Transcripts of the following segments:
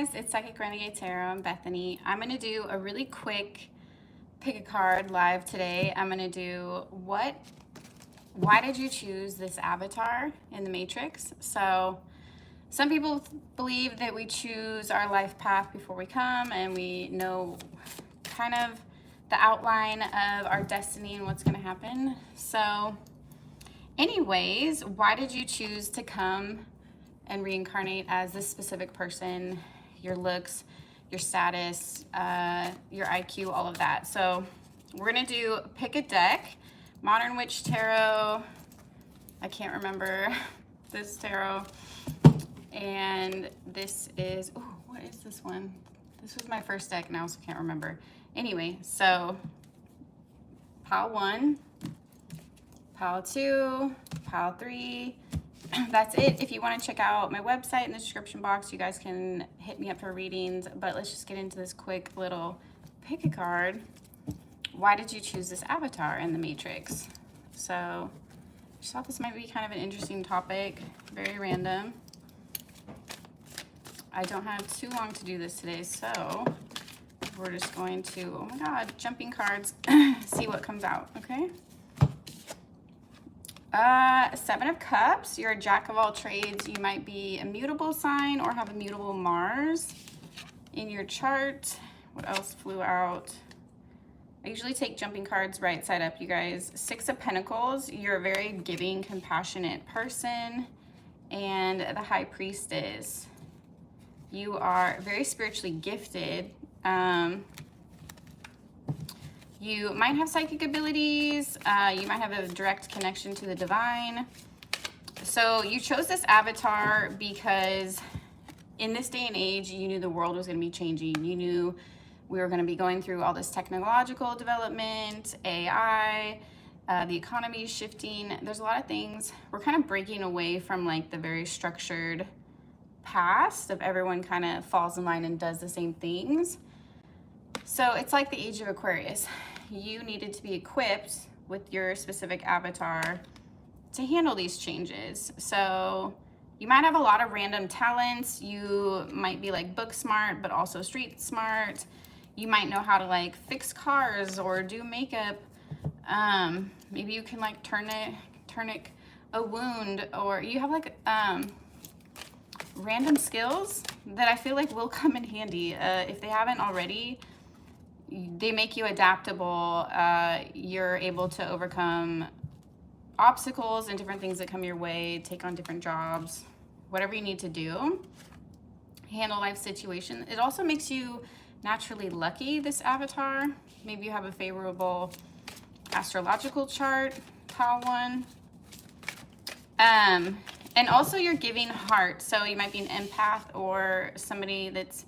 guys, it's Psychic Renegade Tarot. I'm Bethany. I'm going to do a really quick pick a card live today. I'm going to do why did you choose this avatar in the Matrix? So some people believe that we choose our life path before we come and we know kind of the outline of our destiny and what's going to happen. So anyways, why did you choose to come and reincarnate as this specific person, your looks, your status, your IQ, all of that? So we're gonna do pick a deck, Modern Witch Tarot. I can't remember this tarot. And this is, oh, what is this one? This was my first deck now, so I can't remember. Anyway, so pile 1, pile 2, pile 3. That's it. If you want to check out my website in the description box, you guys can hit me up for readings. But let's just get into this quick little pick a card. Why did you choose this avatar in the Matrix? So I just thought this might be kind of an interesting topic, very random. I don't have too long to do this today, so we're just going to, oh my God, jumping cards, see what comes out, okay? 7 of Cups, you're a jack of all trades. You might be a mutable sign or have a mutable Mars in your chart. What else flew out? I usually take jumping cards right side up, you guys. 6 of Pentacles, you're a very giving, compassionate person. And the High Priestess, you are very spiritually gifted. You might have psychic abilities. You might have a direct connection to the divine. So you chose this avatar because in this day and age, you knew the world was going to be changing. You knew we were going to be going through all this technological development, AI, the economy is shifting. There's a lot of things. We're kind of breaking away from like the very structured past of everyone kind of falls in line and does the same things. So it's like the age of Aquarius. You needed to be equipped with your specific avatar to handle these changes. So you might have a lot of random talents. You might be like book smart, but also street smart. You might know how to like fix cars or do makeup. Maybe you can like turn a wound, or you have like random skills that I feel like will come in handy. If they haven't already, they make you adaptable. You're able to overcome obstacles and different things that come your way, take on different jobs, whatever you need to do, handle life situations. It also makes you naturally lucky, this avatar. Maybe you have a favorable astrological chart, pile 1. And also your giving heart. So you might be an empath or somebody that's,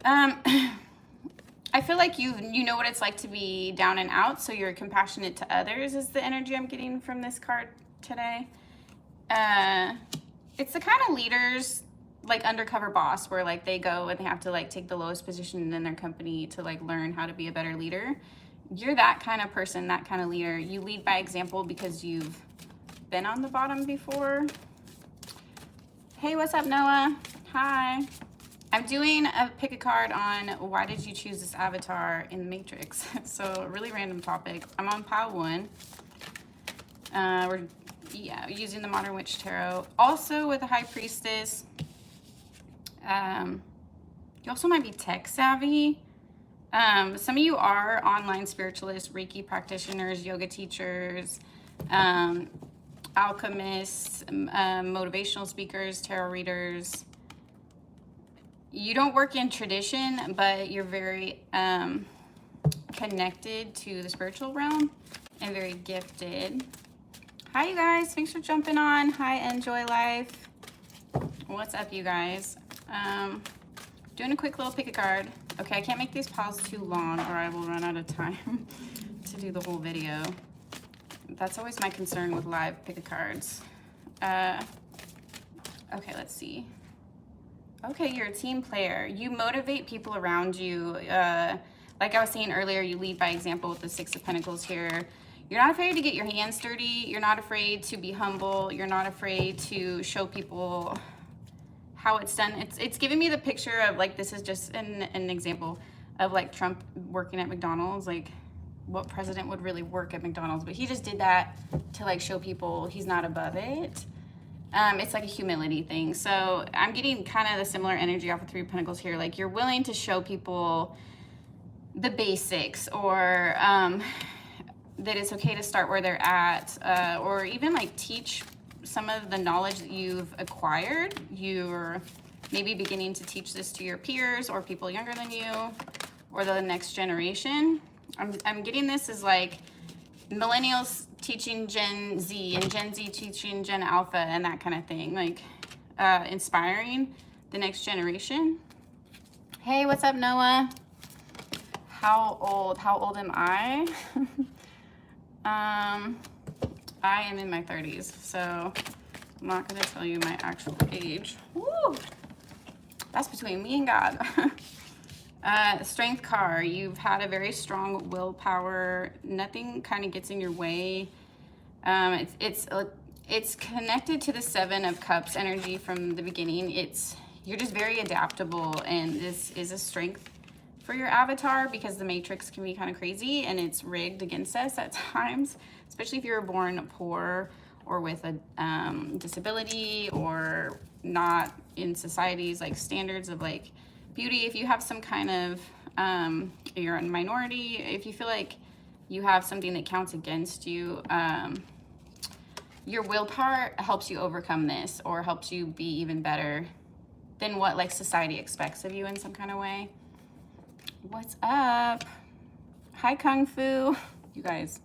I feel like you know what it's like to be down and out, so you're compassionate to others is the energy I'm getting from this card today. It's the kind of leaders, like undercover boss, where like they go and they have to like take the lowest position in their company to like learn how to be a better leader. You're that kind of person, that kind of leader. You lead by example because you've been on the bottom before. Hey, what's up, Noah? Hi. I'm doing a pick a card on why did you choose this avatar in the Matrix. So really random topic. I'm on pile 1. We're using the Modern Witch Tarot. Also with the High Priestess. You also might be tech savvy. Some of you are online spiritualists, Reiki practitioners, yoga teachers, alchemists, motivational speakers, tarot readers. You don't work in tradition, but you're very connected to the spiritual realm and very gifted. Hi, you guys. Thanks for jumping on. Hi, Enjoy Life. What's up, you guys? Doing a quick little pick a card. Okay, I can't make these piles too long or I will run out of time to do the whole video. That's always my concern with live pick a cards. Okay, let's see. Okay, you're a team player. You motivate people around you. Like I was saying earlier, you lead by example with the 6 of Pentacles here. You're not afraid to get your hands dirty. You're not afraid to be humble. You're not afraid to show people how it's done. It's giving me the picture of like, this is just an example of like Trump working at McDonald's, like what president would really work at McDonald's, but he just did that to like show people he's not above it. It's like a humility thing. So I'm getting kind of the similar energy off of Three of Pentacles here. Like you're willing to show people the basics, or that it's okay to start where they're at, or even like teach some of the knowledge that you've acquired. You're maybe beginning to teach this to your peers or people younger than you or the next generation. I'm getting this as like millennials teaching Gen Z and Gen Z teaching Gen Alpha and that kind of thing, like inspiring the next generation. Hey, what's up, Noah? How old am I? I am in my 30s, so I'm not going to tell you my actual age. Woo! That's between me and God. Strength card. You've had a very strong willpower. Nothing kind of gets in your way. It's connected to the Seven of Cups energy from the beginning. You're just very adaptable, and this is a strength for your avatar because the matrix can be kind of crazy and it's rigged against us at times, especially if you were born poor or with a disability or not in society's like standards of like beauty. If you have some kind of you're a minority, if you feel like you have something that counts against you, your willpower helps you overcome this or helps you be even better than what like society expects of you in some kind of way. What's up? Hi, Kung Fu. You guys.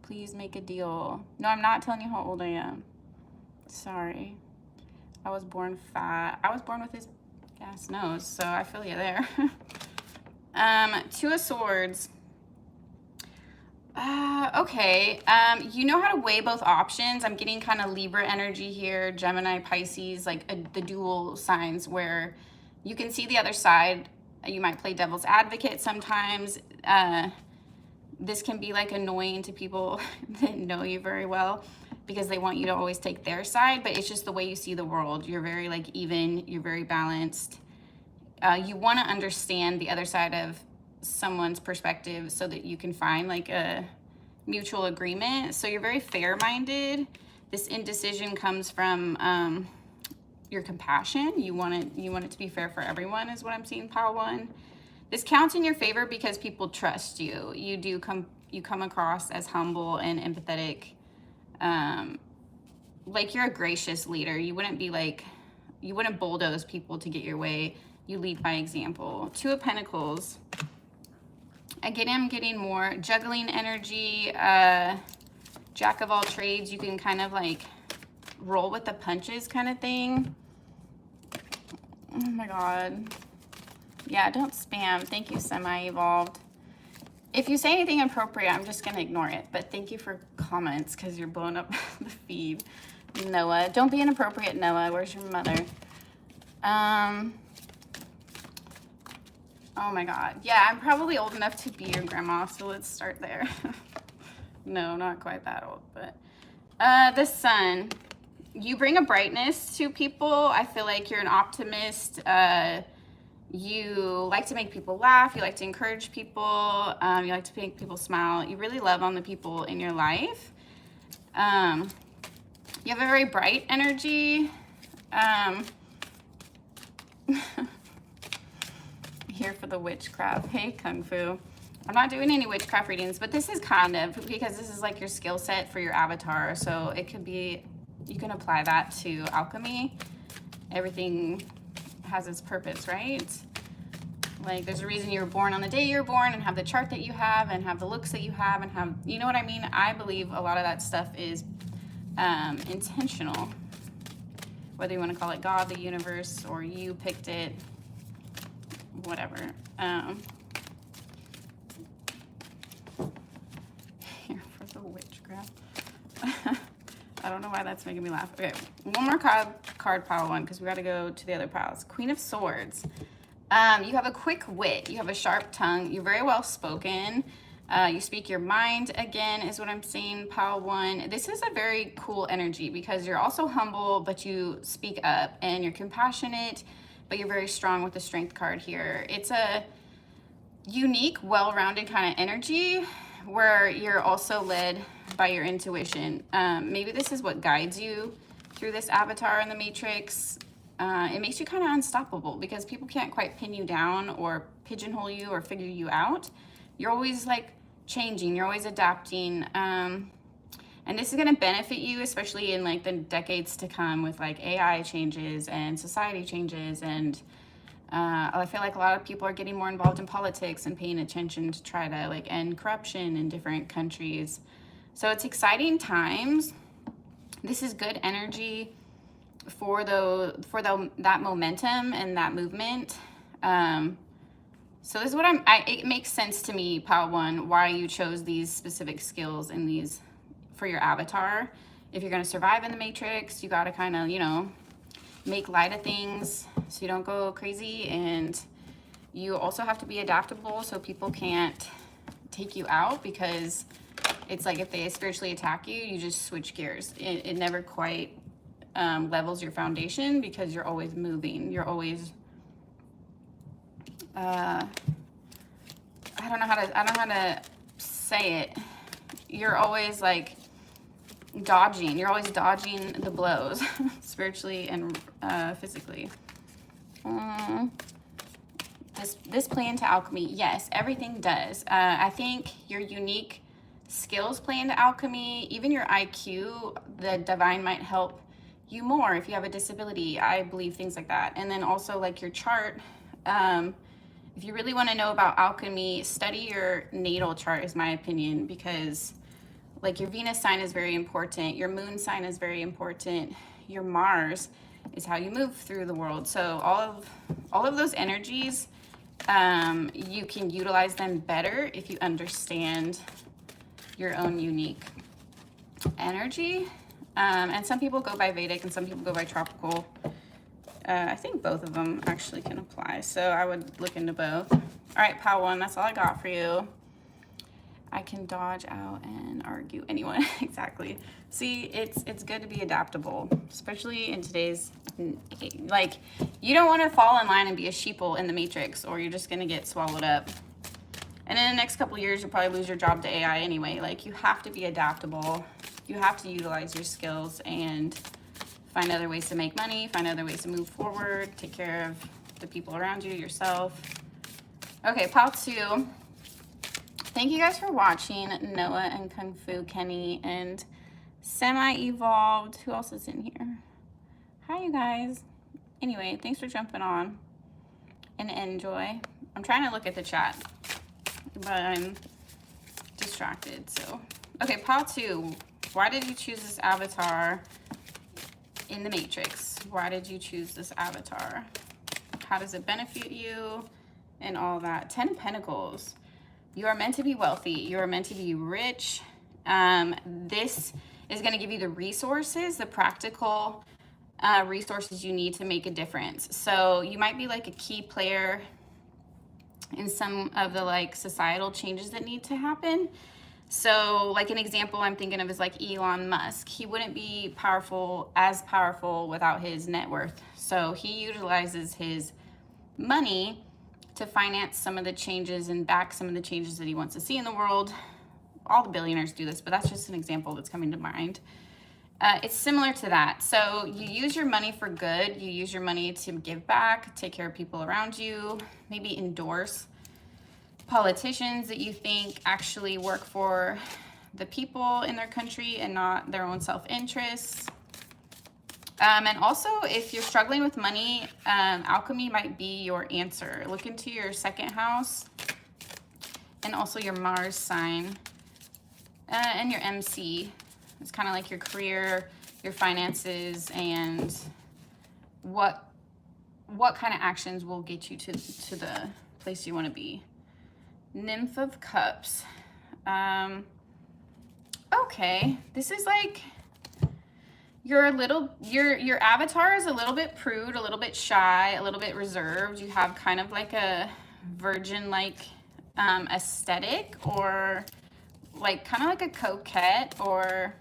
Please make a deal. No, I'm not telling you how old I am. Sorry. I was born fat. I was born with this gas nose, so I feel you there. Two of Swords. Okay. You know how to weigh both options. I'm getting kind of Libra energy here, Gemini, Pisces, like the dual signs where you can see the other side. You might play devil's advocate sometimes. This can be like annoying to people that know you very well because they want you to always take their side, but it's just the way you see the world. You're very like even, you're very balanced. You want to understand the other side of someone's perspective so that you can find like a mutual agreement. So you're very fair-minded. This indecision comes from your compassion. You want it to be fair for everyone is what I'm seeing, pile one. This counts in your favor because people trust you. You come across as humble and empathetic. Like you're a gracious leader. You wouldn't bulldoze people to get your way. You lead by example. Two of Pentacles. Again, I'm getting more juggling energy, jack of all trades. You can kind of like roll with the punches kind of thing. Oh my God. Yeah, don't spam. Thank you, Semi-Evolved. If you say anything inappropriate, I'm just going to ignore it. But thank you for comments because you're blowing up the feed. Noah. Don't be inappropriate, Noah. Where's your mother? Oh my God. Yeah, I'm probably old enough to be your grandma, so let's start there. No, not quite that old, but the Sun. You bring a brightness to people. I feel like you're an optimist. You like to make people laugh. You like to encourage people. You like to make people smile. You really love on the people in your life. You have a very bright energy. Here for the witchcraft. Hey, Kung Fu. I'm not doing any witchcraft readings, but this is kind of because this is like your skill set for your avatar. So it could be, you can apply that to alchemy. Everything has its purpose, right? Like there's a reason you were born on the day you were born and have the chart that you have and have the looks that you have and have, you know what I mean? I believe a lot of that stuff is intentional. Whether you want to call it God, the universe, or you picked it, whatever. Here for the witchcraft. I don't know why that's making me laugh. Okay, one more card pile one because we got to go to the other piles. Queen of Swords. You have a quick wit. You have a sharp tongue. You're very well spoken. You speak your mind again is what I'm seeing, pile 1. This is a very cool energy because you're also humble, but you speak up, and you're compassionate, but you're very strong with the strength card here. It's a unique, well-rounded kind of energy where you're also led by your intuition. Maybe this is what guides you through this avatar in the matrix. It makes you kind of unstoppable because people can't quite pin you down or pigeonhole you or figure you out. You're always like changing, you're always adapting. And this is going to benefit you, especially in like the decades to come with like AI changes and society changes. And I feel like a lot of people are getting more involved in politics and paying attention to try to like end corruption in different countries. So it's exciting times. This is good energy for that momentum and that movement. So this is what it makes sense to me, pile 1, why you chose these specific skills and these for your avatar. If you're going to survive in the matrix, you got to kind of, you know, make light of things so you don't go crazy. And you also have to be adaptable so people can't take you out, because it's like if they spiritually attack you, you just switch gears. It never quite levels your foundation because you're always moving. You're always I don't know how to say it. You're always like dodging. You're always dodging the blows, spiritually and physically. This play into alchemy. Yes, everything does. I think your unique skills play into alchemy. Even your IQ, the divine might help you more if you have a disability. I believe things like that. And then also like your chart. If you really want to know about alchemy, study your natal chart, is my opinion, because like your Venus sign is very important. Your moon sign is very important. Your Mars is how you move through the world. So all of those energies, you can utilize them better if you understand your own unique energy. And some people go by Vedic and some people go by tropical. I think both of them actually can apply, so I would look into both. All right, pile 1, that's all I got for you. I can dodge out and argue anyone. Exactly. See, it's good to be adaptable, especially in today's, like, you don't want to fall in line and be a sheeple in the matrix, or you're just going to get swallowed up. And in the next couple of years, you'll probably lose your job to AI anyway. Like, you have to be adaptable. You have to utilize your skills and find other ways to make money, find other ways to move forward, take care of the people around you, yourself. Okay, pile 2. Thank you guys for watching. Noah and Kung Fu Kenny and Semi-Evolved. Who else is in here? Hi, you guys. Anyway, thanks for jumping on, and enjoy. I'm trying to look at the chat, but I'm distracted, so. Okay, pile 2. Why did you choose this avatar in the matrix? Why did you choose this avatar? How does it benefit you? And all that. 10 of Pentacles. You are meant to be wealthy. You are meant to be rich. This is going to give you the resources, the practical resources you need to make a difference. So you might be like a key player in some of the like societal changes that need to happen. So like an example I'm thinking of is like Elon Musk. He wouldn't be as powerful without his net worth. So he utilizes his money to finance some of the changes and back some of the changes that he wants to see in the world. All the billionaires do this, but that's just an example that's coming to mind. It's similar to that. So you use your money for good. You use your money to give back, take care of people around you, maybe endorse politicians that you think actually work for the people in their country and not their own self-interest. And also, if you're struggling with money, alchemy might be your answer. Look into your second house and also your Mars sign and your MC. It's kind of like your career, your finances, and what kind of actions will get you to the place you want to be. Nymph of Cups. Okay, this is like your avatar is a little bit prude, a little bit shy, a little bit reserved. You have kind of like a virgin-like aesthetic, or like kind of like a coquette, or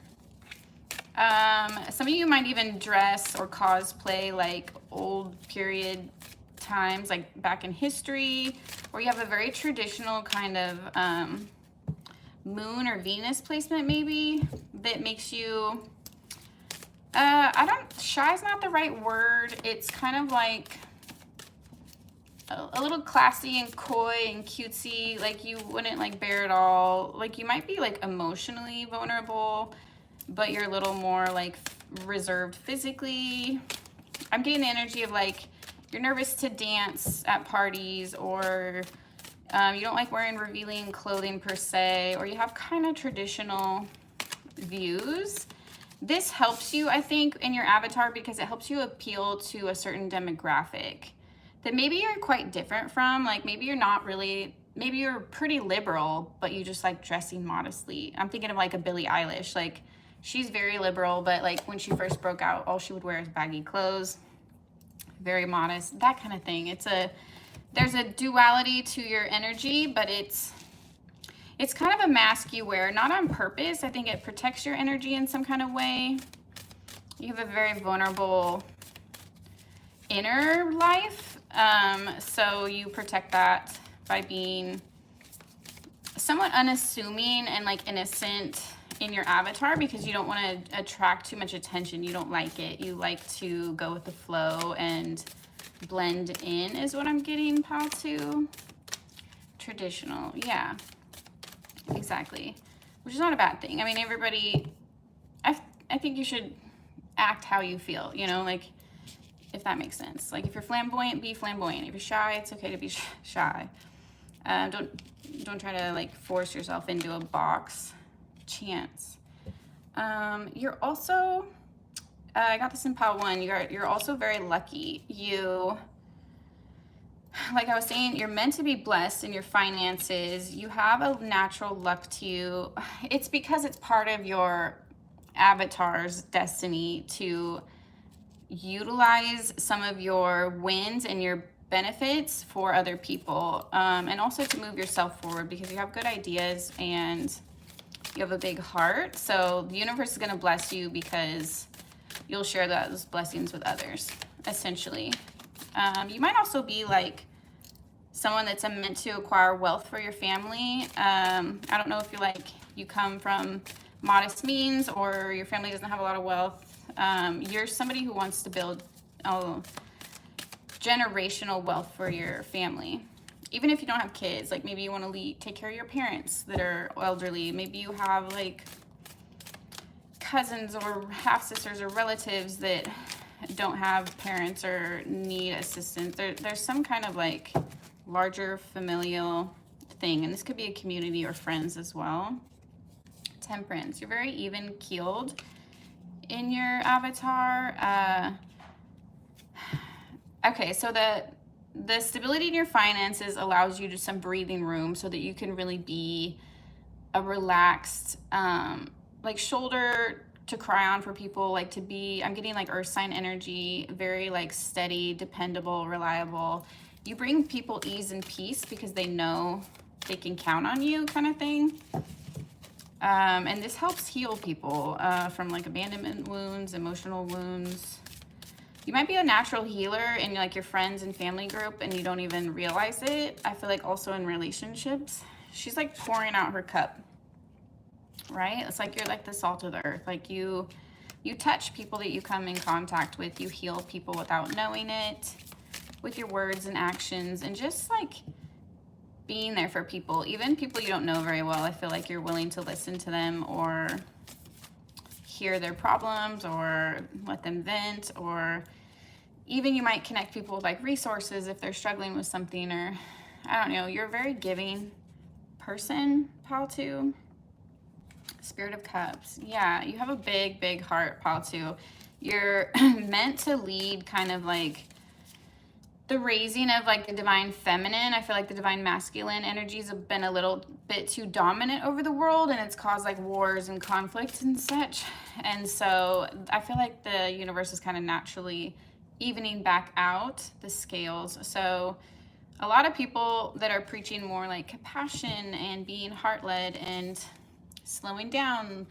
some of you might even dress or cosplay like old period times, like back in history, or you have a very traditional kind of moon or Venus placement maybe that makes you, shy is not the right word. It's kind of like a little classy and coy and cutesy, like you wouldn't like bear it all. Like you might be like emotionally vulnerable, but you're a little more like reserved physically. I'm getting the energy of like you're nervous to dance at parties, or you don't like wearing revealing clothing per se, or you have kind of traditional views. This helps you, I think, in your avatar because it helps you appeal to a certain demographic that maybe you're quite different from. Like maybe you're not really, maybe you're pretty liberal, but you just like dressing modestly. I'm thinking of like a Billie Eilish. Like she's very liberal, but like when she first broke out, all she would wear is baggy clothes, very modest, that kind of thing. There's a duality to your energy, but it's kind of a mask you wear, not on purpose. I think it protects your energy in some kind of way. You have a very vulnerable inner life, so you protect that by being somewhat unassuming and like innocent in your avatar, because you don't want to attract too much attention. You don't like it. You like to go with the flow and blend in is what I'm getting, pal, too. Traditional, yeah, exactly, which is not a bad thing. I mean, everybody, I think you should act how you feel, you know, like, if that makes sense. Like if you're flamboyant, be flamboyant. If you're shy, it's okay to be shy. Don't try to like force yourself into a box. Chance. You're also, I got this in pile 1. You're also very lucky. You, like I was saying, you're meant to be blessed in your finances. You have a natural luck to you. It's because it's part of your avatar's destiny to utilize some of your wins and your benefits for other people, and also to move yourself forward because you have good ideas and you have a big heart. So the universe is going to bless you because you'll share those blessings with others, essentially. You might also be like someone that's meant to acquire wealth for your family. I don't know if you come from modest means or your family doesn't have a lot of wealth. You're somebody who wants to build generational wealth for your family. Even if you don't have kids, like maybe you want to take care of your parents that are elderly. Maybe you have like cousins or half sisters or relatives that don't have parents or need assistance. There's some kind of like larger familial thing, and this could be a community or friends as well. Temperance, you're very even keeled in your avatar. Okay, so the stability in your finances allows you to some breathing room so that you can really be a relaxed, like shoulder to cry on for people, like to be, I'm getting like earth sign energy, very like steady, dependable, reliable. You bring people ease and peace because they know they can count on you, kind of thing. And this helps heal people from like abandonment wounds, emotional wounds. You might be a natural healer in like your friends and family group and you don't even realize it. I feel like also in relationships, she's like pouring out her cup, right? It's like you're like the salt of the earth. Like you touch people that you come in contact with. You heal people without knowing it with your words and actions, and just like being there for people, even people you don't know very well. I feel like you're willing to listen to them or hear their problems or let them vent, or even you might connect people with like resources if they're struggling with something, or I don't know. You're a very giving person, Pal2. Spirit of Cups. Yeah, you have a big heart, Pal2. You're meant to lead kind of like the raising of like the divine feminine. I feel like the divine masculine energies have been a little bit too dominant over the world, and it's caused like wars and conflicts and such. And so I feel like the universe is kind of naturally evening back out the scales. So a lot of people that are preaching more like compassion and being heart-led and slowing down,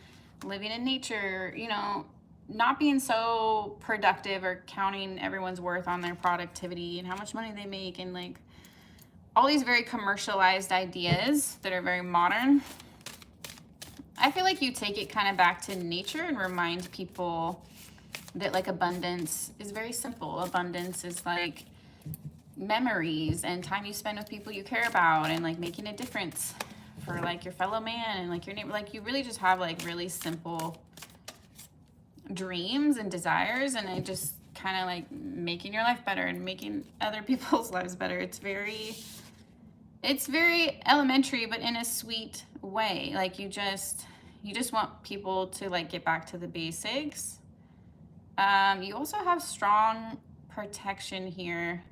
living in nature, you know, not being so productive or counting everyone's worth on their productivity and how much money they make, and like all these very commercialized ideas that are very modern. I feel like you take it kind of back to nature and remind people that like abundance is very simple. Abundance is like memories and time you spend with people you care about, and like making a difference for like your fellow man and like your neighbor. Like you really just have like really simple dreams and desires, and it just kind of like making your life better and making other people's lives better. It's very elementary, but in a sweet way. Like you just want people to like get back to the basics. You also have strong protection here.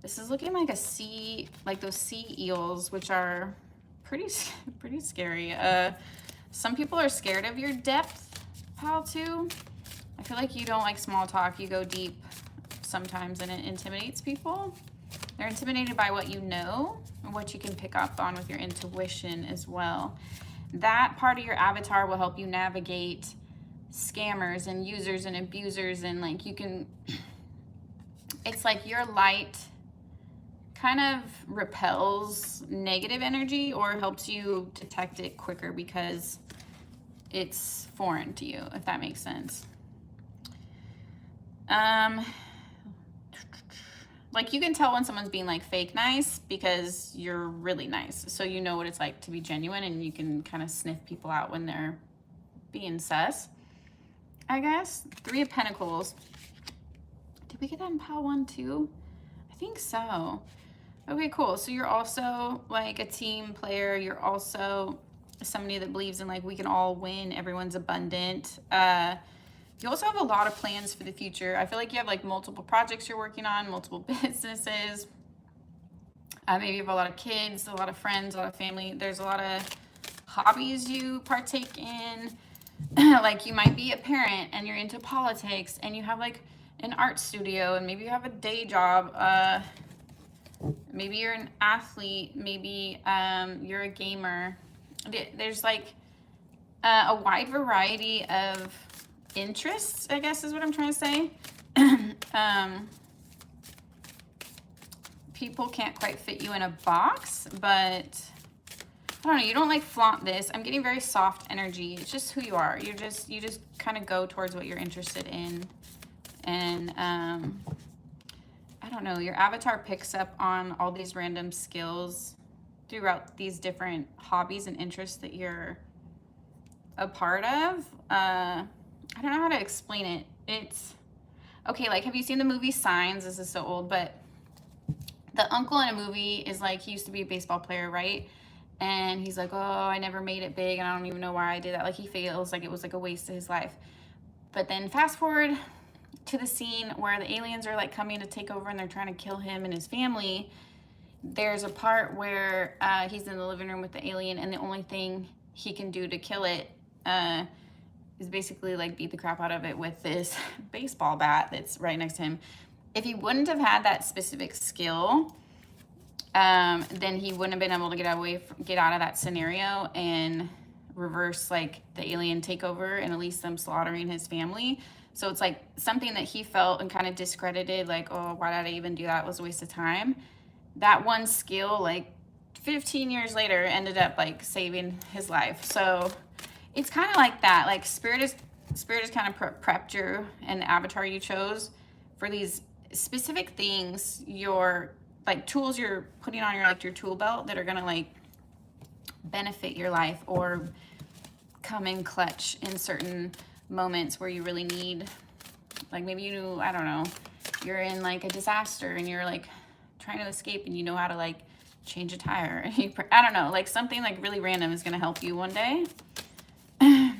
This is looking like a sea, like those sea eels, which are pretty scary. Some people are scared of your depth, pal, too. I feel like you don't like small talk. You go deep sometimes, and it intimidates people. They're intimidated by what you know and what you can pick up on with your intuition as well. That part of your avatar will help you navigate scammers and users and abusers, and like you can, it's like your light kind of repels negative energy or helps you detect it quicker because it's foreign to you, if that makes sense. Like you can tell when someone's being like fake nice because you're really nice. So you know what it's like to be genuine, and you can kind of sniff people out when they're being sus, I guess. 3 of Pentacles. Did we get that in pile 1 too? I think so. Okay, cool. So you're also like a team player. You're also somebody that believes in like we can all win. Everyone's abundant. You also have a lot of plans for the future. I feel like you have like multiple projects you're working on, multiple businesses. Maybe you have a lot of kids, a lot of friends, a lot of family. There's a lot of hobbies you partake in. Like you might be a parent and you're into politics, and you have like an art studio, and maybe you have a day job. Maybe you're an athlete. Maybe you're a gamer. There's like a wide variety of interests, I guess is what I'm trying to say. People can't quite fit you in a box, but I don't know, you don't like flaunt this. I'm getting very soft energy. It's just who you are. You just kind of go towards what you're interested in. And I don't know, your avatar picks up on all these random skills throughout these different hobbies and interests that you're a part of. I don't know how to explain it. It's okay, like have you seen the movie Signs? This is so old, but the uncle in a movie is like, he used to be a baseball player, right? And he's like, oh, I never made it big and I don't even know why I did that. Like he feels like it was like a waste of his life. But then fast forward to the scene where the aliens are like coming to take over and they're trying to kill him and his family. There's a part where he's in the living room with the alien, and the only thing he can do to kill it is basically like beat the crap out of it with this baseball bat that's right next to him. If he wouldn't have had that specific skill, then he wouldn't have been able to get out of that scenario and reverse like the alien takeover and at least them slaughtering his family. So it's like something that he felt and kind of discredited, like, oh, why did I even do that? It was a waste of time. That one skill, like 15 years later, ended up like saving his life. So it's kind of like that. Like spirit is kind of prepped you and the avatar you chose for these specific things, your like tools you're putting on your tool belt that are gonna like benefit your life or come in clutch in certain moments where you really need, like maybe I don't know, you're in like a disaster and you're like trying to escape and you know how to like change a tire. I don't know, like something like really random is gonna help you one day. I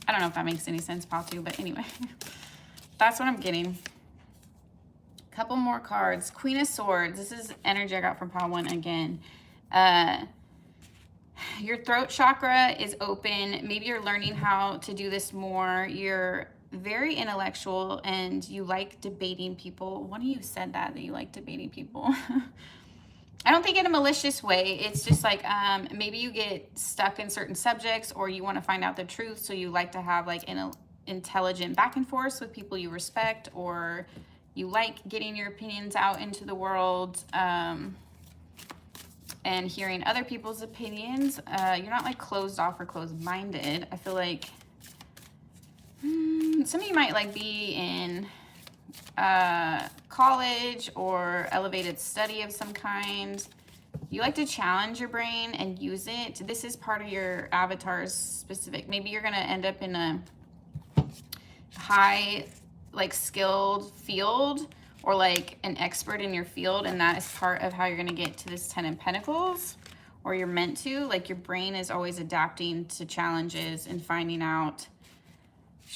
don't know if that makes any sense, Patu, but anyway, that's what I'm getting. Couple more cards. Queen of Swords. This is energy I got from pile 1 again. Your throat chakra is open. Maybe you're learning how to do this more. You're very intellectual and you like debating people. One of you said that you like debating people. I don't think in a malicious way. It's just like maybe you get stuck in certain subjects, or you want to find out the truth, so you like to have like an intelligent back and forth with people you respect, or you like getting your opinions out into the world, and hearing other people's opinions. You're not like closed off or closed-minded. I feel like some of you might like be in college or elevated study of some kind. You like to challenge your brain and use it. This is part of your avatar's specific. Maybe you're going to end up in a high, like, skilled field, or like an expert in your field, and that is part of how you're going to get to this 10 of Pentacles, or you're meant to. Like, your brain is always adapting to challenges and finding out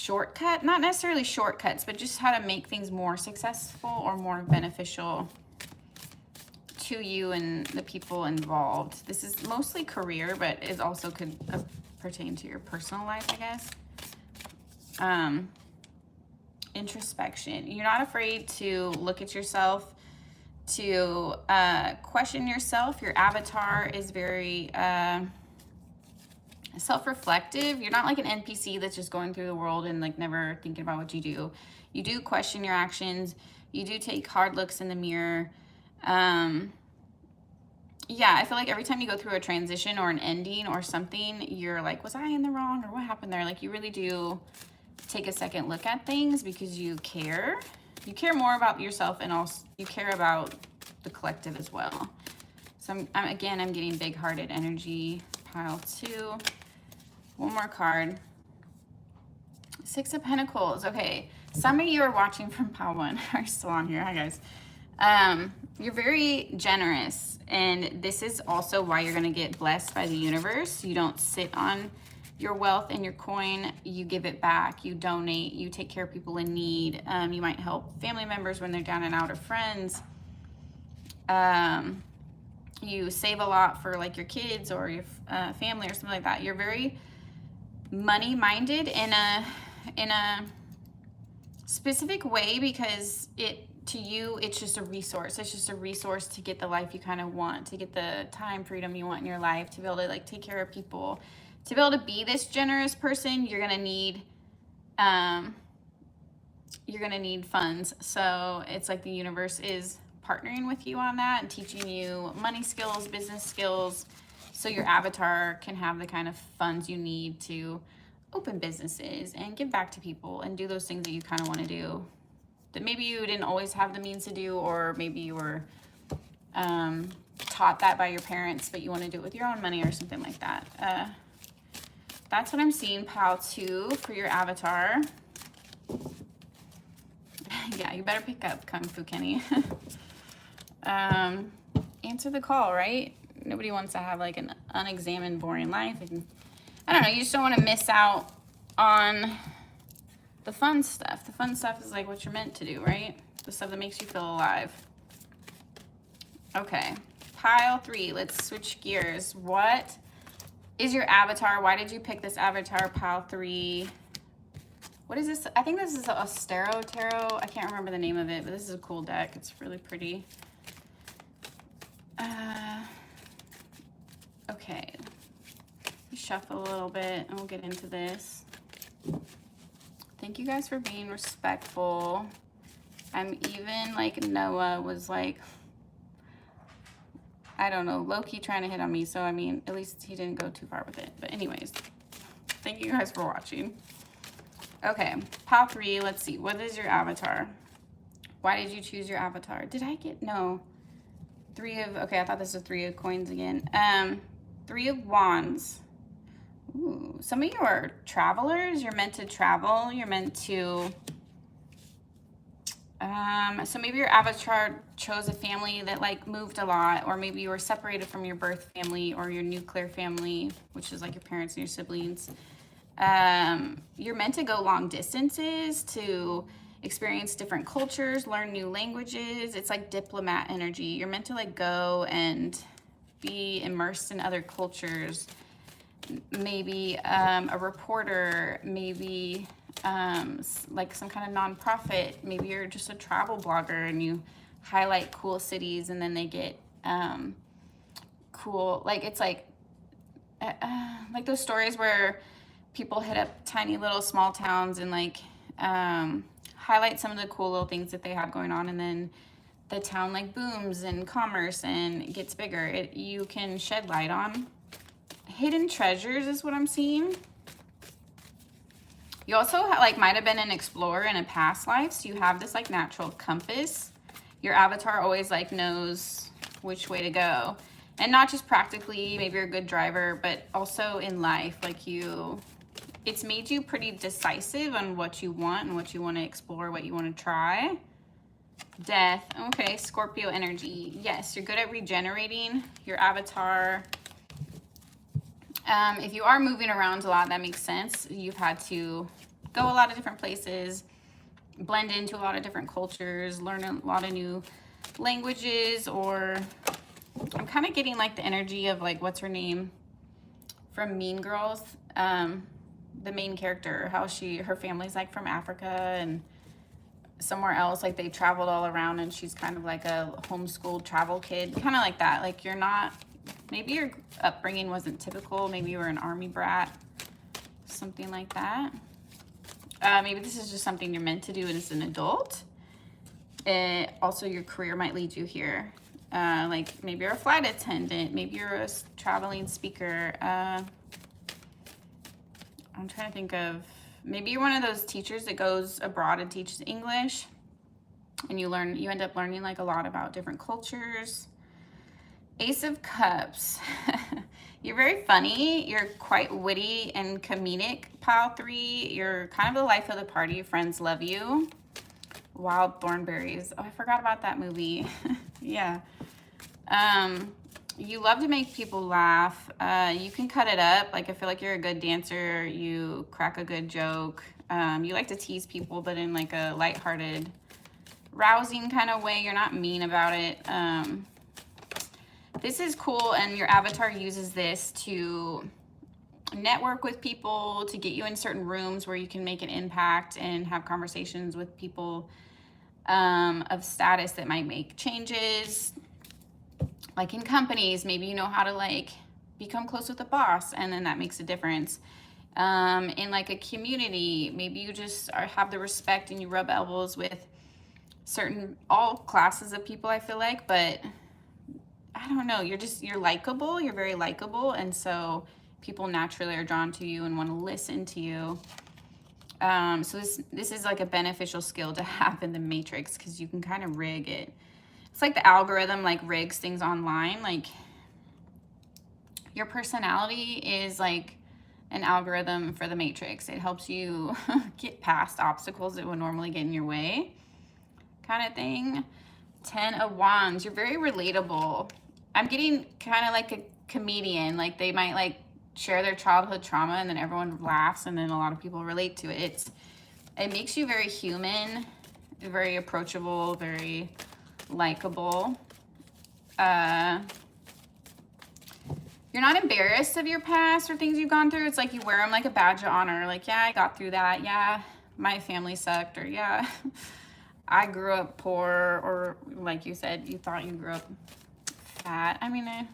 not necessarily shortcuts, but just how to make things more successful or more beneficial to you and the people involved. This is mostly career, but it also could pertain to your personal life, I guess. Introspection. You're not afraid to look at yourself, to question yourself. Your avatar is very self-reflective. You're not like an NPC that's just going through the world and like never thinking about what you do. You do question your actions. You do take hard looks in the mirror. Yeah, I feel like every time you go through a transition or an ending or something, you're like, was I in the wrong, or what happened there? Like, you really do take a second look at things because you care. You care more about yourself, and also you care about the collective as well. So I'm getting big-hearted energy. Pile 2. One more card. 6 of Pentacles. Okay, some of you are watching from pile 1. Are still on here. Hi, guys. You're very generous, and this is also why you're going to get blessed by the universe. You don't sit on your wealth and your coin. You give it back. You donate. You take care of people in need. You might help family members when they're down and out, or friends. You save a lot for like your kids or your family or something like that. You're very money-minded in a specific way, because to you it's just a resource. It's just a resource to get the life you kind of want, to get the time freedom you want in your life, to be able to like take care of people. To be able to be this generous person, you're gonna need funds. So it's like the universe is partnering with you on that and teaching you money skills, business skills, so your avatar can have the kind of funds you need to open businesses and give back to people and do those things that you kind of want to do that maybe you didn't always have the means to do, or maybe you were taught that by your parents, but you want to do it with your own money or something like that. That's what I'm seeing, pile 2, for your avatar. Yeah, you better pick up, Kung Fu Kenny. Answer the call, right? Nobody wants to have like an unexamined, boring life. I don't know, you just don't want to miss out on the fun stuff. The fun stuff is like what you're meant to do, right? The stuff that makes you feel alive. Okay, pile 3, let's switch gears. What is your avatar? Why did you pick this avatar, pile 3? What is this? I think this is the Ostera Tarot. I can't remember the name of it, but this is a cool deck. It's really pretty. Okay. Shuffle a little bit and we'll get into this. Thank you guys for being respectful. I'm even like Noah was like, I don't know, low-key trying to hit on me. So I mean, at least he didn't go too far with it. But anyways, thank you guys for watching. Okay, pile 3, let's see. What is your avatar? Why did you choose your avatar? Did I get, no. 3 of, okay, I thought this was 3 of coins again. 3 of Wands. Ooh, some of you are travelers. You're meant to travel. You're meant to, so maybe your avatar chose a family that like moved a lot, or maybe you were separated from your birth family or your nuclear family, which is like your parents and your siblings. You're meant to go long distances to experience different cultures, learn new languages. It's like diplomat energy. You're meant to like go and be immersed in other cultures. Maybe a reporter, maybe like some kind of nonprofit. Maybe you're just a travel blogger and you highlight cool cities and then they get cool, like it's like those stories where people hit up tiny little small towns and like highlight some of the cool little things that they have going on, and then the town like booms in commerce and gets bigger. You can shed light on hidden treasures is what I'm seeing. You also like might have been an explorer in a past life, so you have this like natural compass. Your avatar always like knows which way to go, and not just practically, maybe you're a good driver, but also in life, like it's made you pretty decisive on what you want and what you want to explore, what you want to try. Death. Okay, Scorpio energy. Yes, you're good at regenerating your avatar. If you are moving around a lot, that makes sense. You've had to go a lot of different places, blend into a lot of different cultures, learn a lot of new languages, or I'm kind of getting like the energy of like, what's her name from Mean Girls? The main character, how her family's like from Africa and somewhere else, like they traveled all around, and she's kind of like a homeschooled travel kid, kind of like that. Like you're not, maybe your upbringing wasn't typical, maybe you were an army brat, something like that. Maybe this is just something you're meant to do as an adult. Also your career might lead you here. Like maybe you're a flight attendant, maybe you're a traveling speaker. I'm trying to think of, maybe you're one of those teachers that goes abroad and teaches English, and you end up learning like a lot about different cultures. Ace of Cups. You're very funny. You're quite witty and comedic, pile 3. You're kind of the life of the party. Your friends love you. Wild Thornberries. Oh, I forgot about that movie. Yeah. You love to make people laugh. You can cut it up. Like, I feel like you're a good dancer. You crack a good joke. You like to tease people, but in like a lighthearted, rousing kind of way. You're not mean about it. This is cool, and your avatar uses this to network with people, to get you in certain rooms where you can make an impact and have conversations with people of status that might make changes. Like in companies, maybe you know how to like become close with the boss, and then that makes a difference. In like a community, maybe you just have the respect and you rub elbows with all classes of people, I feel like, but I don't know, you're likable, you're very likable, and so people naturally are drawn to you and want to listen to you. So this is like a beneficial skill to have in the matrix, because you can kind of rig it. It's like the algorithm like rigs things online. Like your personality is like an algorithm for the matrix. It helps you get past obstacles that would normally get in your way, kind of thing. 10 of Wands. You're very relatable. I'm getting kind of like a comedian. Like they might like share their childhood trauma, and then everyone laughs, and then a lot of people relate to it. It makes you very human, very approachable, very likable. You're not embarrassed of your past or things you've gone through. It's like you wear them like a badge of honor. Like, yeah, I got through that. Yeah, my family sucked. Or yeah, I grew up poor. Or like you said, you thought you grew up fat. I mean, I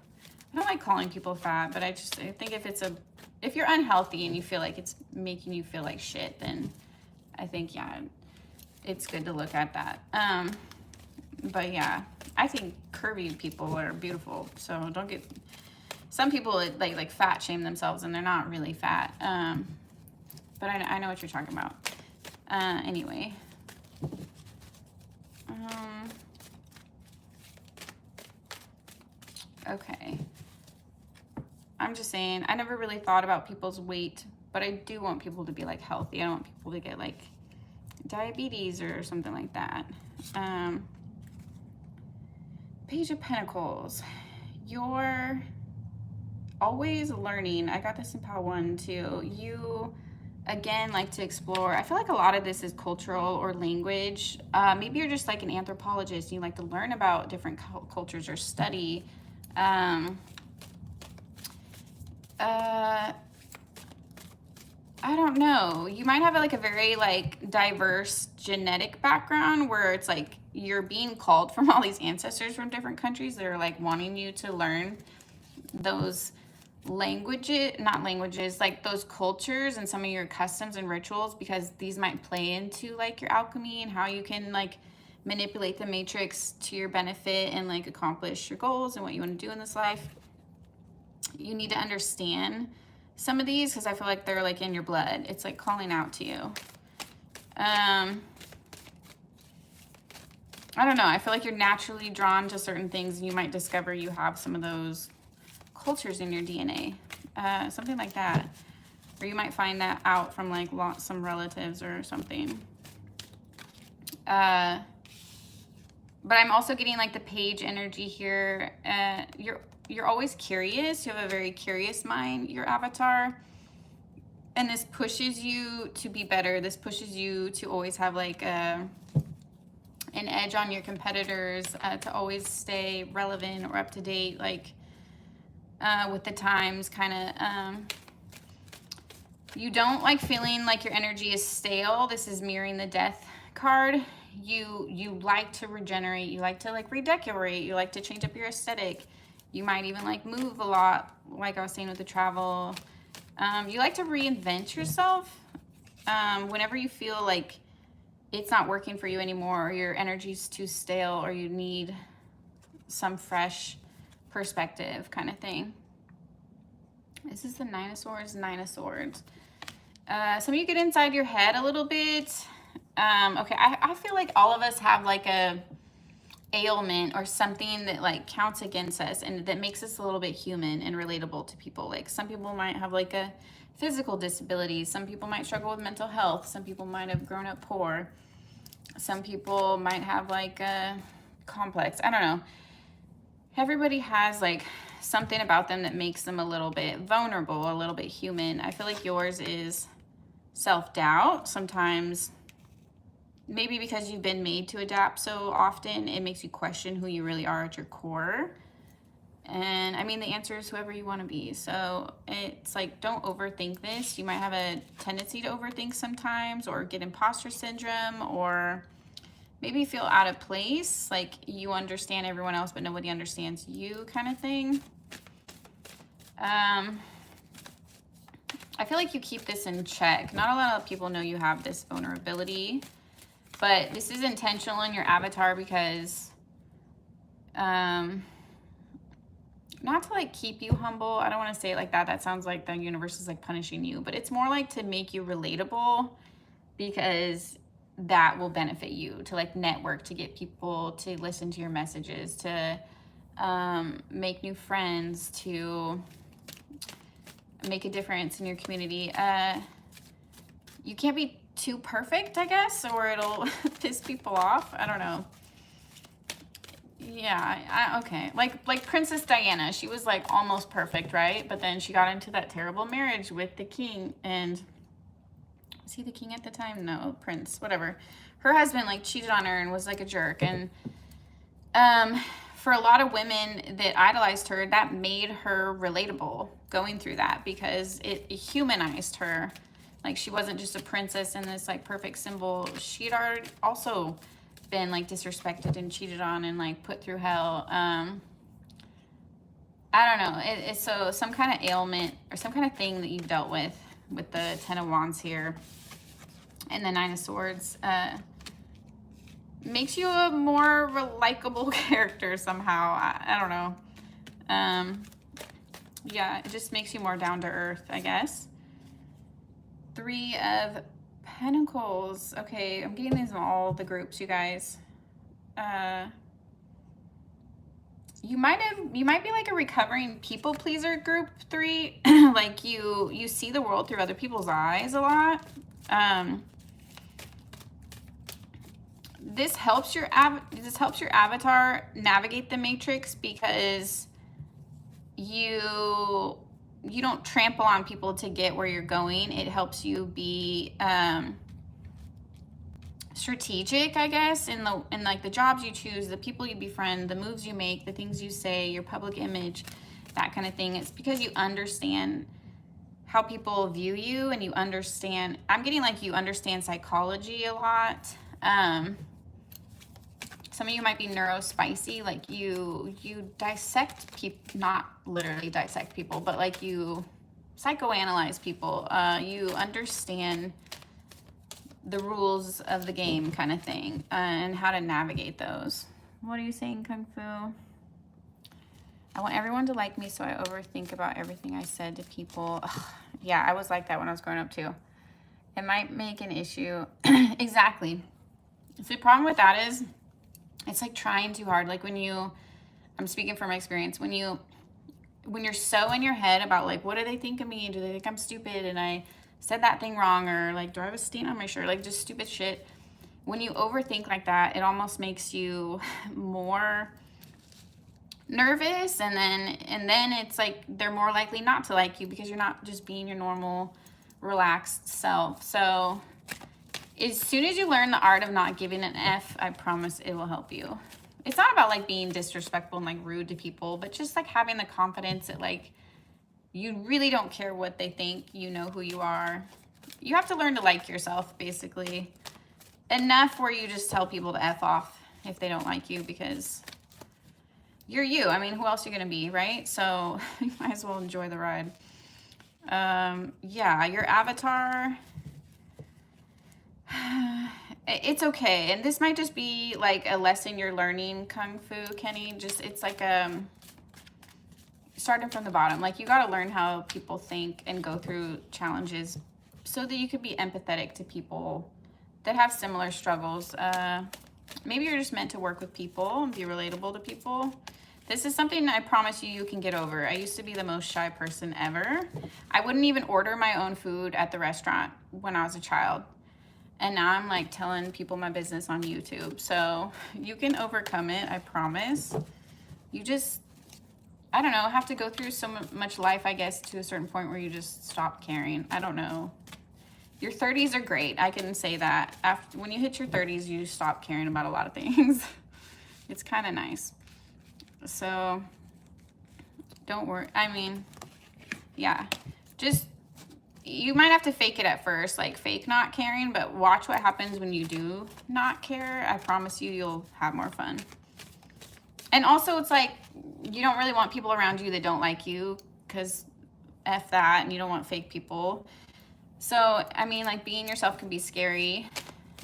don't like calling people fat, but I think if you're unhealthy and you feel like it's making you feel like shit, then I think, yeah, it's good to look at that. But yeah, I think curvy people are beautiful. So don't get, some people like fat shame themselves, and they're not really fat. But I know what you're talking about. Anyway. Okay. I'm just saying, I never really thought about people's weight, but I do want people to be like healthy. I don't want people to get like diabetes or something like that. Page of Pentacles. You're always learning. I got this in pile 1 too. You again like to explore. I feel like a lot of this is cultural or language. Maybe you're just like an anthropologist and you like to learn about different cultures or study. I don't know. You might have like a very like diverse genetic background where it's like you're being called from all these ancestors from different countries that are like wanting you to learn those languages, not languages, like those cultures and some of your customs and rituals, because these might play into like your alchemy and how you can like manipulate the matrix to your benefit and like accomplish your goals and what you want to do in this life. You need to understand some of these because I feel like they're like in your blood. It's like calling out to you. I don't know. I feel like you're naturally drawn to certain things, and you might discover you have some of those cultures in your DNA. Something like that. Or you might find that out from like some relatives or something. But I'm also getting like the page energy here. You're always curious. You have a very curious mind, your avatar. And this pushes you to be better. This pushes you to always have like an edge on your competitors, to always stay relevant or up to date, like with the times, kind of. You don't like feeling like your energy is stale. This is mirroring the death card. You like to regenerate. You like to like redecorate. You like to change up your aesthetic. You might even like move a lot, like I was saying with the travel. You like to reinvent yourself whenever you feel like it's not working for you anymore, or your energy's too stale, or you need some fresh perspective kind of thing. This is the Nine of Swords, Nine of Swords. Some of you get inside your head a little bit. Okay, I feel like all of us have like a ailment or something that like counts against us and that makes us a little bit human and relatable to people. Like some people might have like a physical disability. Some people might struggle with mental health. Some people might have grown up poor. Some people might have like a complex. I don't know. Everybody has like something about them that makes them a little bit vulnerable, a little bit human. I feel like yours is self-doubt. Sometimes maybe because you've been made to adapt so often, it makes you question who you really are at your core. And I mean, the answer is whoever you want to be. So it's like, don't overthink this. You might have a tendency to overthink sometimes, or get imposter syndrome, or maybe feel out of place. Like you understand everyone else, but nobody understands you kind of thing. I feel like you keep this in check. Not a lot of people know you have this vulnerability, but this is intentional in your avatar because, not to like keep you humble. I don't want to say it like that. That sounds like the universe is like punishing you, but it's more like to make you relatable, because that will benefit you, to like network, to get people to listen to your messages, to make new friends, to make a difference in your community. You can't be too perfect, I guess, or it'll piss people off. I don't know. Yeah, okay. Like Princess Diana, she was like almost perfect, right? But then she got into that terrible marriage with the king, and was he the king at the time? No, prince, whatever. Her husband like cheated on her and was like a jerk. And for a lot of women that idolized her, that made her relatable going through that, because it humanized her. Like she wasn't just a princess in this like perfect symbol. She'd already also been like disrespected and cheated on and like put through hell. I don't know. It's so some kind of ailment or some kind of thing that you've dealt with the Ten of Wands here and the Nine of Swords. Makes you a more likable character somehow. I don't know. Yeah, it just makes you more down to earth, I guess. Three of Pentacles. Okay, I'm getting these in all the groups, you guys. You might be like a recovering people pleaser, group 3. Like you see the world through other people's eyes a lot. This helps your avatar navigate the matrix, because you don't trample on people to get where you're going. It helps you be strategic, I guess, in like the jobs you choose, the people you befriend, the moves you make, the things you say, your public image, that kind of thing. It's because you understand how people view you, and you understand, I'm getting like you understand psychology a lot. Some of you might be neurospicy, like you dissect people, not literally dissect people, but like you psychoanalyze people. You understand the rules of the game kind of thing, and how to navigate those. What are you saying, Kung Fu? I want everyone to like me, so I overthink about everything I said to people. Ugh, yeah, I was like that when I was growing up too. It might make an issue. Exactly. So the problem with that is, it's like trying too hard. Like when you, I'm speaking from experience, when you're so in your head about like, what do they think of me? Do they think I'm stupid and I said that thing wrong? Or like, do I have a stain on my shirt? Like just stupid shit. When you overthink like that, it almost makes you more nervous, and then it's like they're more likely not to like you because you're not just being your normal relaxed self. So as soon as you learn the art of not giving an F, I promise it will help you. It's not about like being disrespectful and like rude to people, but just like having the confidence that like you really don't care what they think. You know who you are. You have to learn to like yourself, basically. Enough where you just tell people to F off if they don't like you, because you're you. I mean, who else are you going to be, right? So you might as well enjoy the ride. Yeah, your avatar, it's okay. And this might just be like a lesson you're learning, Kung Fu, Kenny. Just, it's like starting from the bottom. Like you got to learn how people think and go through challenges so that you could be empathetic to people that have similar struggles. Maybe you're just meant to work with people and be relatable to people. This is something I promise you can get over. I used to be the most shy person ever. I wouldn't even order my own food at the restaurant when I was a child. And now I'm like telling people my business on YouTube. So you can overcome it, I promise. You just, I don't know, have to go through so much life, I guess, to a certain point where you just stop caring. I don't know. Your 30s are great. I can say that. After, when you hit your 30s, you stop caring about a lot of things. It's kind of nice. So don't worry. I mean, yeah, just, you might have to fake it at first, like fake not caring, but watch what happens when you do not care. I promise you, you'll have more fun. And also it's like, you don't really want people around you that don't like you, because F that, and you don't want fake people. So, I mean, like being yourself can be scary,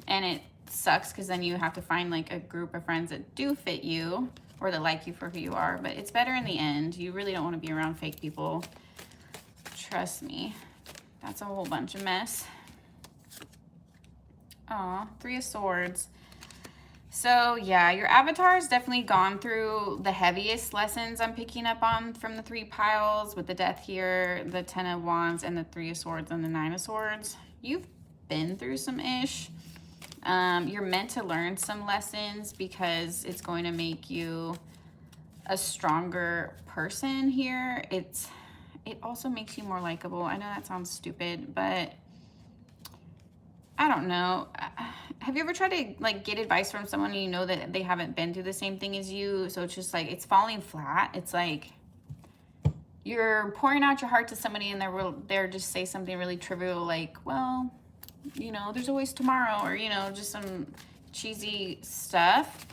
and it sucks because then you have to find like a group of friends that do fit you or that like you for who you are, but it's better in the end. You really don't want to be around fake people. Trust me. That's a whole bunch of mess. Aw, 3 of Swords. So yeah, your avatar has definitely gone through the heaviest lessons I'm picking up on from the 3 piles with the Death here, the 10 of Wands, and the 3 of Swords and the 9 of Swords. You've been through some ish. You're meant to learn some lessons because it's going to make you a stronger person here. It also makes you more likable. I know that sounds stupid, but I don't know. Have you ever tried to like get advice from someone and you know that they haven't been through the same thing as you? So it's just like, it's falling flat. It's like you're pouring out your heart to somebody and they're just say something really trivial like, well, you know, there's always tomorrow, or, you know, just some cheesy stuff.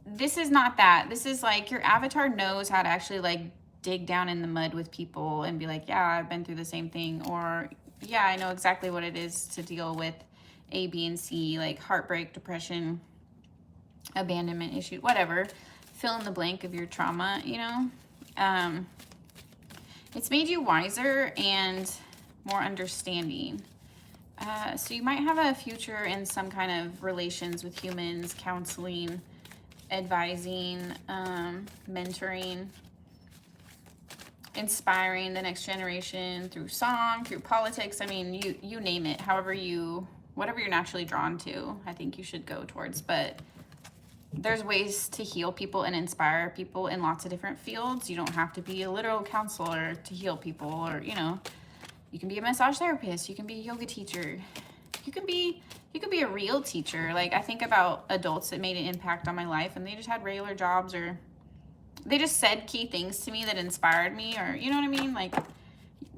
This is not that. This is like your avatar knows how to actually like dig down in the mud with people and be like, yeah, I've been through the same thing, or yeah, I know exactly what it is to deal with A, B, and C, like heartbreak, depression, abandonment issue, whatever. Fill in the blank of your trauma, you know? It's made you wiser and more understanding. So you might have a future in some kind of relations with humans, counseling, advising, mentoring, inspiring the next generation through song, through politics. I mean, you name it, whatever you're naturally drawn to, I think you should go towards. But there's ways to heal people and inspire people in lots of different fields. You don't have to be a literal counselor to heal people, or, you know, you can be a massage therapist, you can be a yoga teacher, you can be a real teacher. Like, I think about adults that made an impact on my life and they just had regular jobs, or they just said key things to me that inspired me, or, you know what I mean? Like,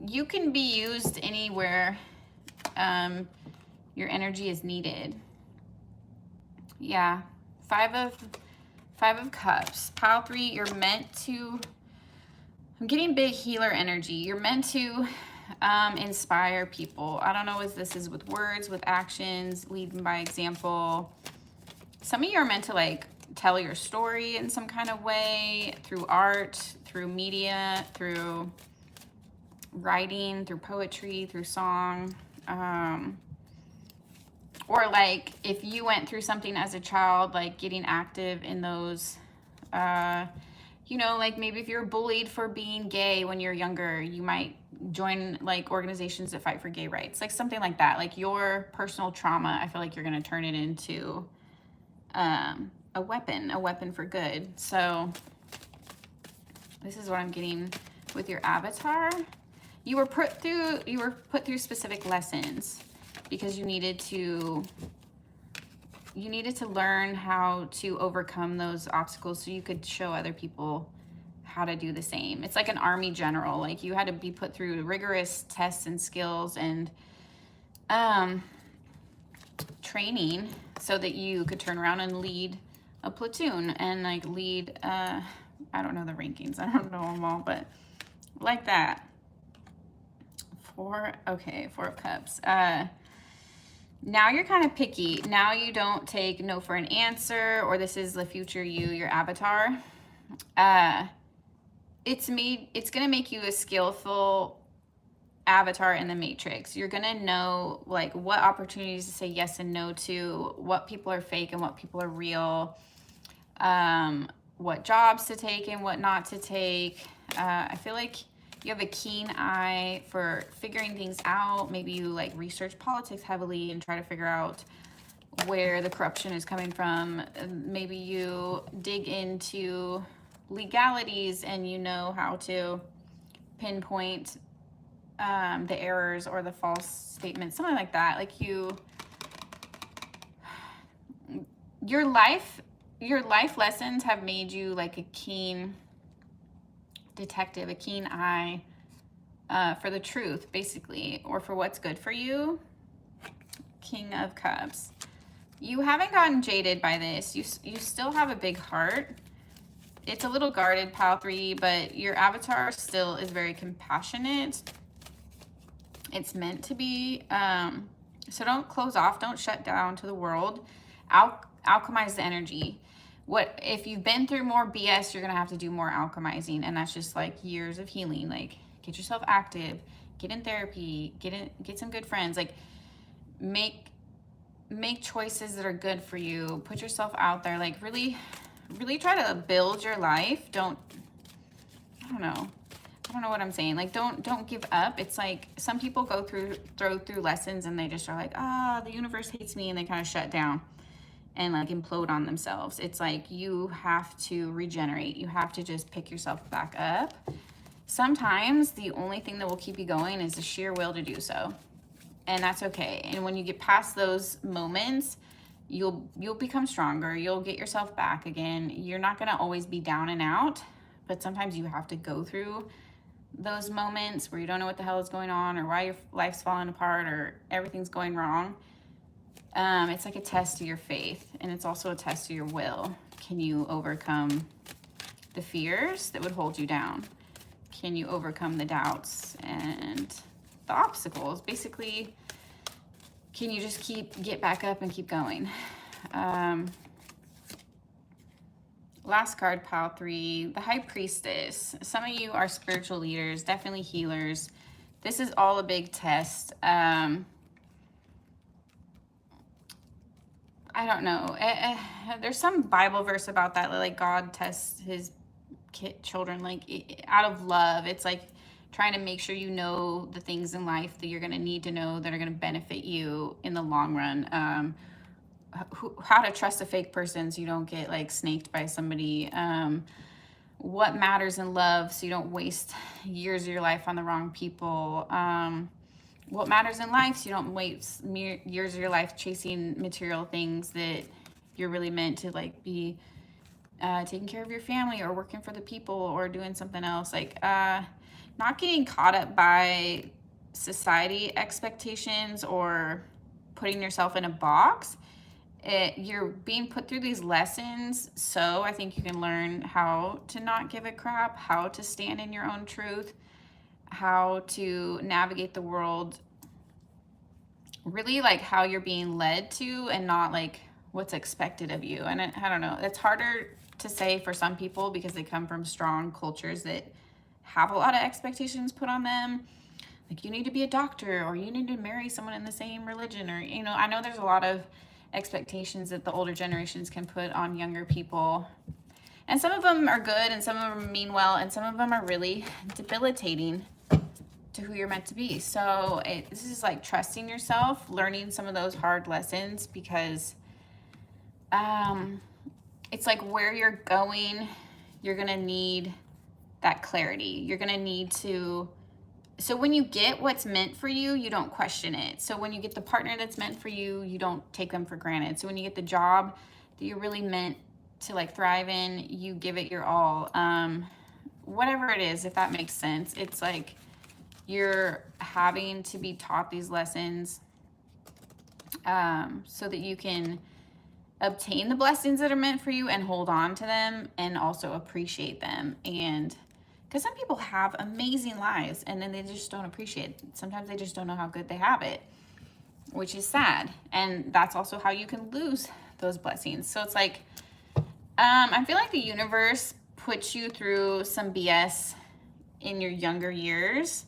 you can be used anywhere your energy is needed. Yeah, Five of Cups. Pile 3, you're meant to, I'm getting big healer energy. You're meant to inspire people. I don't know if this is with words, with actions, leading by example. Some of you are meant to like tell your story in some kind of way, through art, through media, through writing, through poetry, through song. Or like if you went through something as a child, like getting active in those, you know, like maybe if you're bullied for being gay when you're younger, you might join like organizations that fight for gay rights, like something like that. Like your personal trauma, I feel like you're going to turn it into a weapon for good. So this is what I'm getting with your avatar. You were put through specific lessons because you needed to learn how to overcome those obstacles so you could show other people how to do the same. It's like an army general. Like you had to be put through rigorous tests and skills and training so that you could turn around and lead a platoon and like lead, I don't know the rankings. I don't know them all, but like that. Four of Cups. Now you're kind of picky. Now you don't take no for an answer, or this is the future you, your avatar. It's gonna make you a skillful avatar in the matrix. You're gonna know like what opportunities to say yes and no to, what people are fake and what people are real, what jobs to take and what not to take. I feel like you have a keen eye for figuring things out. Maybe you like research politics heavily and try to figure out where the corruption is coming from. Maybe you dig into legalities and you know how to pinpoint the errors or the false statements, something like that. Like your life lessons have made you like a keen detective, a keen eye for the truth, basically, or for what's good for you. King of Cups. You haven't gotten jaded by this. You still have a big heart. It's a little guarded, pile 3, but your avatar still is very compassionate. It's meant to be. So don't close off. Don't shut down to the world. Alchemize the energy. What if you've been through more BS, you're gonna have to do more alchemizing, and that's just like years of healing. Like get yourself active, get in therapy, get some good friends. Like make choices that are good for you. Put yourself out there. Like really try to build your life. I don't know what I'm saying. Like don't give up. It's like some people throw through lessons and they just are like, the universe hates me, and they kind of shut down and like implode on themselves. It's like you have to regenerate. You have to just pick yourself back up. Sometimes the only thing that will keep you going is the sheer will to do so. And that's okay. And when you get past those moments, you'll become stronger. You'll get yourself back again. You're not going to always be down and out, but sometimes you have to go through those moments where you don't know what the hell is going on, or why your life's falling apart, or everything's going wrong. It's like a test to your faith, and it's also a test to your will. Can you overcome the fears that would hold you down? Can you overcome the doubts and the obstacles? Basically, can you just get back up and keep going? Last card, pile 3, the High Priestess. Some of you are spiritual leaders, definitely healers. This is all a big test. I don't know. There's some Bible verse about that, like God tests his children like out of love. It's like trying to make sure you know the things in life that you're going to need to know that are going to benefit you in the long run. How to trust a fake person so you don't get like snaked by somebody. What matters in love so you don't waste years of your life on the wrong people. What matters in life so you don't waste years of your life chasing material things that you're really meant to like be taking care of your family or working for the people or doing something else. Like not getting caught up by society expectations or putting yourself in a box. you're being put through these lessons, so I think you can learn how to not give a crap, how to stand in your own truth, how to navigate the world, really like how you're being led to and not like what's expected of you. And I don't know, it's harder to say for some people because they come from strong cultures that have a lot of expectations put on them. Like, you need to be a doctor, or you need to marry someone in the same religion, or, you know, I know there's a lot of expectations that the older generations can put on younger people. And some of them are good, and some of them mean well, and some of them are really debilitating to who you're meant to be. So this is like trusting yourself, learning some of those hard lessons, because it's like where you're going, you're gonna need that clarity. You're gonna need to, so when you get what's meant for you, you don't question it. So when you get the partner that's meant for you, you don't take them for granted. So when you get the job that you're really meant to like thrive in, you give it your all. Whatever it is, if that makes sense. It's like you're having to be taught these lessons so that you can obtain the blessings that are meant for you and hold on to them and also appreciate them. And because some people have amazing lives and then they just don't appreciate it. Sometimes they just don't know how good they have it, which is sad. And that's also how you can lose those blessings. So it's like, I feel like the universe puts you through some BS in your younger years.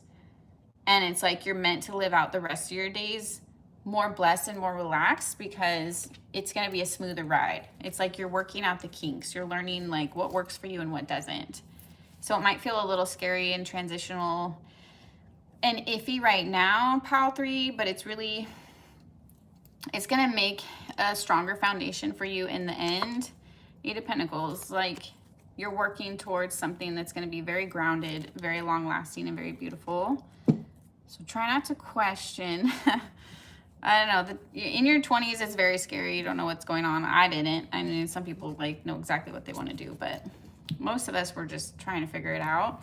And it's like you're meant to live out the rest of your days more blessed and more relaxed, because it's going to be a smoother ride. It's like you're working out the kinks. You're learning like what works for you and what doesn't. So it might feel a little scary and transitional and iffy right now, Pile 3, but it's really, it's going to make a stronger foundation for you in the end. Eight of Pentacles, like you're working towards something that's going to be very grounded, very long lasting, and very beautiful. So try not to question. I don't know, in your 20s, it's very scary. You don't know what's going on. I didn't. I mean, some people like know exactly what they want to do, but most of us were just trying to figure it out.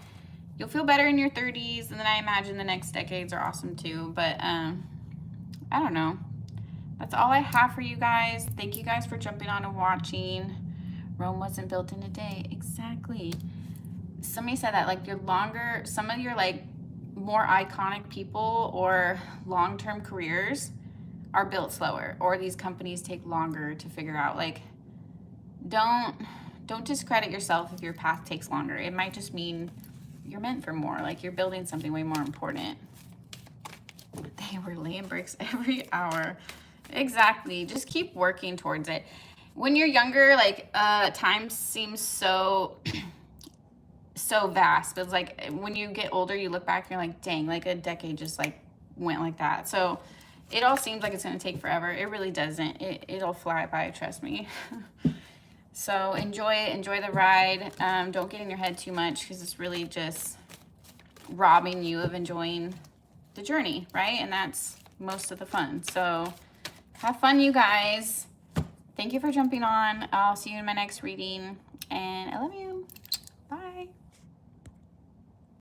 You'll feel better in your 30s, and then I imagine the next decades are awesome too. But I don't know. That's all I have for you guys. Thank you guys for jumping on and watching. Rome wasn't built in a day. Exactly. Somebody said that, like, some of your like more iconic people or long-term careers are built slower, or these companies take longer to figure out. Like, don't discredit yourself if your path takes longer. It might just mean you're meant for more. Like, you're building something way more important. They were laying bricks every hour. Exactly. Just keep working towards it. When you're younger, like, time seems so vast. But it's like when you get older, you look back and you're like, dang, like a decade just like went like that. So it all seems like it's going to take forever. It really doesn't. It'll fly by, trust me. So enjoy it. Enjoy the ride. Don't get in your head too much, because it's really just robbing you of enjoying the journey, right? And that's most of the fun. So have fun, you guys. Thank you for jumping on. I'll see you in my next reading, and I love you.